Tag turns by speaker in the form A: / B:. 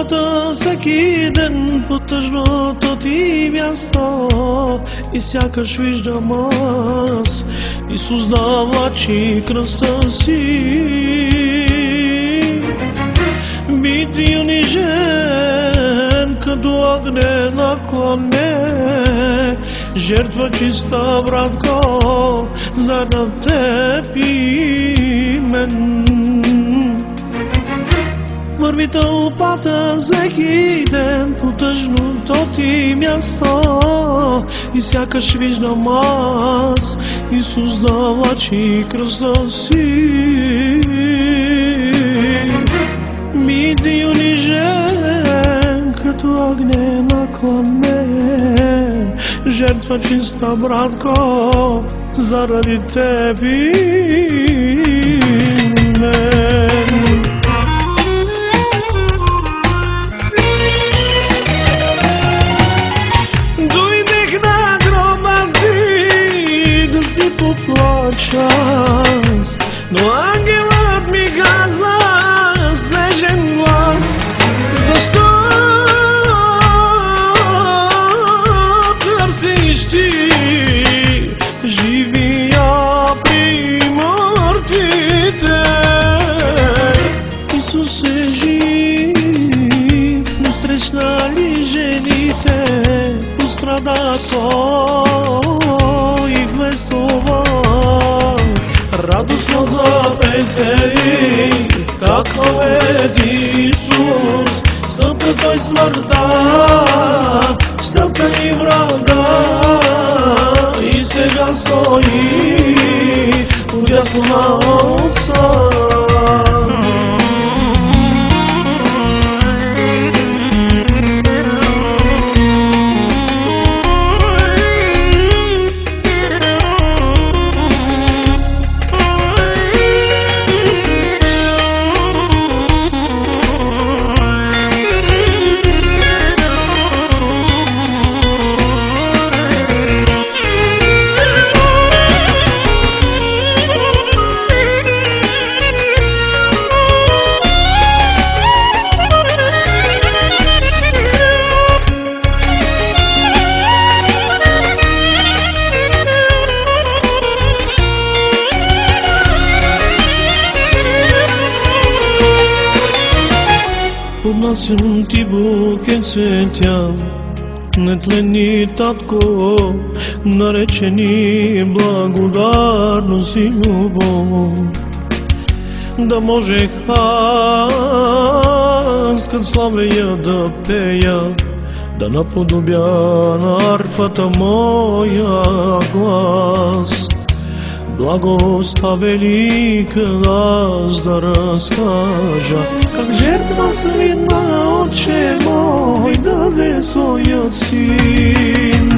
A: тълпата всеки ден по тъжното ти място и сякаш виждам аз Исус да влачи кръста си. Бити унижен като огнен наклоне, жертва чиста, братко, заради теб и мен. Върви тълпата всеки ден по тъжното ти място и сякаш виждам аз Исус да влачи кръста си. Бити унижен като огнен наклоне, жертва чиста, братко, заради теб и мен. Дойдех на гроба ти да си поплача, но ангелът ми каза с нежен глас: защо търсиш ти живия при мъртвите? Исус е жив, не срещна ли жените? Пострада той и вместо вас радостно запейте ви, как хвалят Исус. Стъпка той смъртта, стъпка и врага, и сега стои отдясно на Отца. Поднасям ти букет цветя, нетлени, татко, наречени благодарност и любов. Да можех аз като славея да пея, да наподобя на арфата моя глас. Благостта велика аз да разкажа, как жертва свидна, Отче мой, даде своят син.